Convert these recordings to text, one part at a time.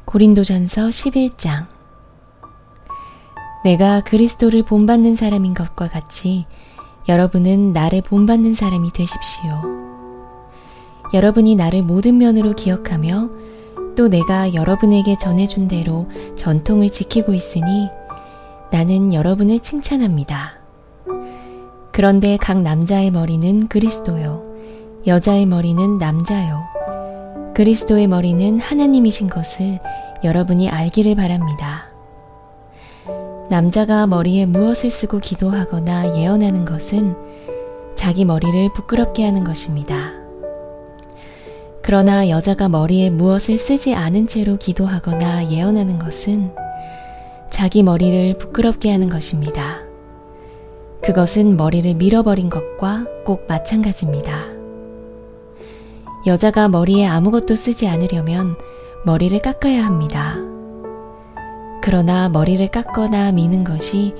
고린도전서 11장. 내가 그리스도를 본받는 사람인 것과 같이 여러분은 나를 본받는 사람이 되십시오. 여러분이 나를 모든 면으로 기억하며 또 내가 여러분에게 전해준 대로 전통을 지키고 있으니 나는 여러분을 칭찬합니다. 그런데 각 남자의 머리는 그리스도요, 여자의 머리는 남자요. 그리스도의 머리는 하나님이신 것을 여러분이 알기를 바랍니다. 남자가 머리에 무엇을 쓰고 기도하거나 예언하는 것은 자기 머리를 부끄럽게 하는 것입니다. 그러나 여자가 머리에 무엇을 쓰지 않은 채로 기도하거나 예언하는 것은 자기 머리를 부끄럽게 하는 것입니다. 그것은 머리를 밀어버린 것과 꼭 마찬가지입니다. 여자가 머리에 아무것도 쓰지 않으려면 머리를 깎아야 합니다. 그러나 머리를 깎거나 미는 것이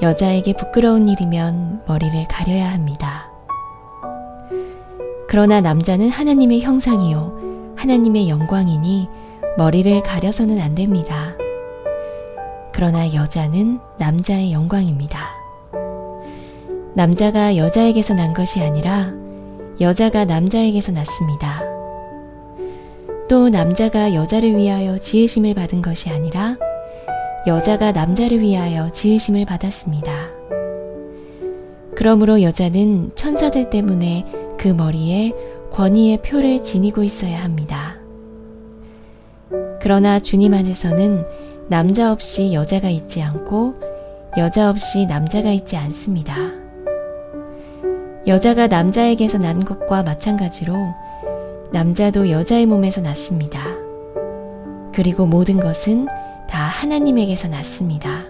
여자에게 부끄러운 일이면 머리를 가려야 합니다. 그러나 남자는 하나님의 형상이요, 하나님의 영광이니 머리를 가려서는 안 됩니다. 그러나 여자는 남자의 영광입니다. 남자가 여자에게서 난 것이 아니라 여자가 남자에게서 났습니다. 또 남자가 여자를 위하여 지으심을 받은 것이 아니라 여자가 남자를 위하여 지으심을 받았습니다. 그러므로 여자는 천사들 때문에 그 머리에 권위의 표를 지니고 있어야 합니다. 그러나 주님 안에서는 남자 없이 여자가 있지 않고 여자 없이 남자가 있지 않습니다. 여자가 남자에게서 난 것과 마찬가지로 남자도 여자의 몸에서 났습니다. 그리고 모든 것은 다 하나님에게서 났습니다.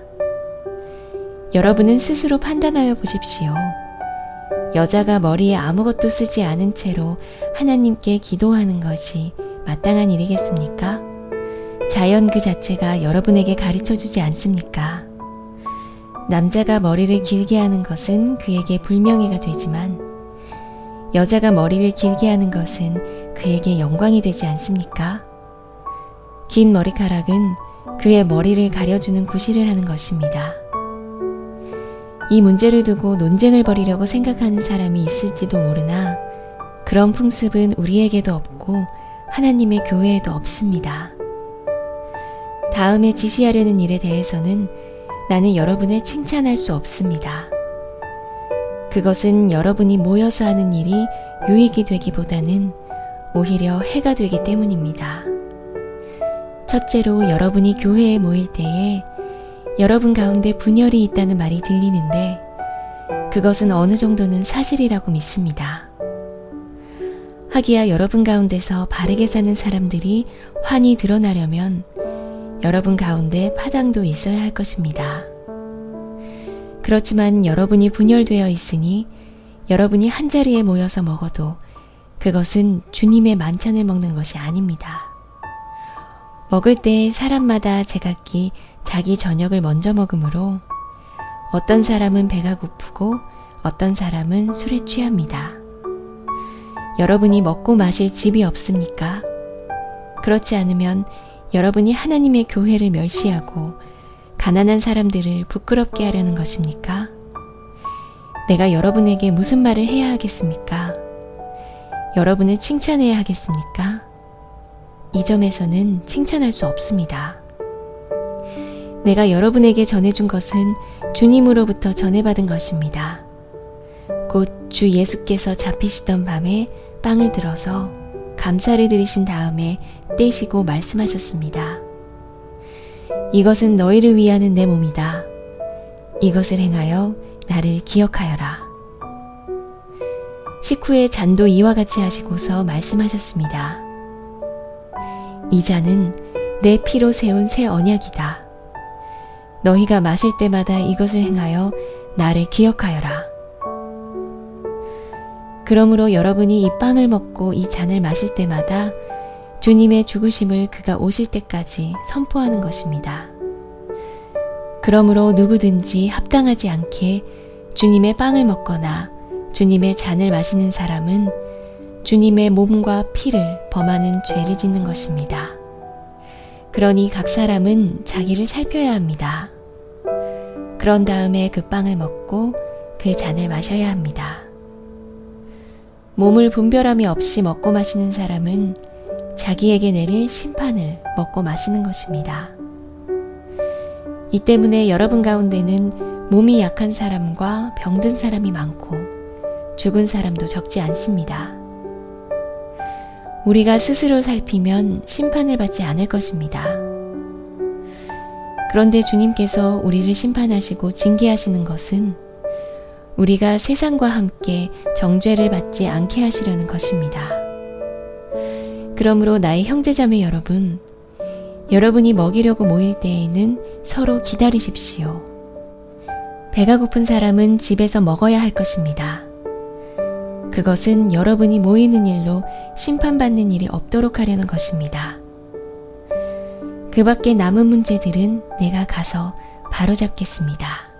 여러분은 스스로 판단하여 보십시오. 여자가 머리에 아무것도 쓰지 않은 채로 하나님께 기도하는 것이 마땅한 일이겠습니까? 자연 그 자체가 여러분에게 가르쳐주지 않습니까? 남자가 머리를 길게 하는 것은 그에게 불명예가 되지만 여자가 머리를 길게 하는 것은 그에게 영광이 되지 않습니까? 긴 머리카락은 그의 머리를 가려주는 구실을 하는 것입니다. 이 문제를 두고 논쟁을 벌이려고 생각하는 사람이 있을지도 모르나 그런 풍습은 우리에게도 없고 하나님의 교회에도 없습니다. 다음에 지시하려는 일에 대해서는 나는 여러분을 칭찬할 수 없습니다. 그것은 여러분이 모여서 하는 일이 유익이 되기보다는 오히려 해가 되기 때문입니다. 첫째로 여러분이 교회에 모일 때에 여러분 가운데 분열이 있다는 말이 들리는데 그것은 어느 정도는 사실이라고 믿습니다. 하기야 여러분 가운데서 바르게 사는 사람들이 환히 드러나려면 여러분 가운데 파당도 있어야 할 것입니다. 그렇지만 여러분이 분열되어 있으니 여러분이 한자리에 모여서 먹어도 그것은 주님의 만찬을 먹는 것이 아닙니다. 먹을 때 사람마다 제각기 자기 저녁을 먼저 먹으므로 어떤 사람은 배가 고프고 어떤 사람은 술에 취합니다. 여러분이 먹고 마실 집이 없습니까? 그렇지 않으면 여러분이 하나님의 교회를 멸시하고 가난한 사람들을 부끄럽게 하려는 것입니까? 내가 여러분에게 무슨 말을 해야 하겠습니까? 여러분을 칭찬해야 하겠습니까? 이 점에서는 칭찬할 수 없습니다. 내가 여러분에게 전해준 것은 주님으로부터 전해받은 것입니다. 곧 주 예수께서 잡히시던 밤에 빵을 들어서 감사를 드리신 다음에 떼시고 말씀하셨습니다. 이것은 너희를 위하는 내 몸이다. 이것을 행하여 나를 기억하여라. 식후에 잔도 이와 같이 하시고서 말씀하셨습니다. 이 잔은 내 피로 세운 새 언약이다. 너희가 마실 때마다 이것을 행하여 나를 기억하여라. 그러므로 여러분이 이 빵을 먹고 이 잔을 마실 때마다 주님의 죽으심을 그가 오실 때까지 선포하는 것입니다. 그러므로 누구든지 합당하지 않게 주님의 빵을 먹거나 주님의 잔을 마시는 사람은 주님의 몸과 피를 범하는 죄를 짓는 것입니다. 그러니 각 사람은 자기를 살펴야 합니다. 그런 다음에 그 빵을 먹고 그 잔을 마셔야 합니다. 몸을 분별함이 없이 먹고 마시는 사람은 자기에게 내릴 심판을 먹고 마시는 것입니다. 이 때문에 여러분 가운데는 몸이 약한 사람과 병든 사람이 많고 죽은 사람도 적지 않습니다. 우리가 스스로 살피면 심판을 받지 않을 것입니다. 그런데 주님께서 우리를 심판하시고 징계하시는 것은 우리가 세상과 함께 정죄를 받지 않게 하시려는 것입니다. 그러므로 나의 형제자매 여러분, 여러분이 먹이려고 모일 때에는 서로 기다리십시오. 배가 고픈 사람은 집에서 먹어야 할 것입니다. 그것은 여러분이 모이는 일로 심판받는 일이 없도록 하려는 것입니다. 그 밖에 남은 문제들은 내가 가서 바로잡겠습니다.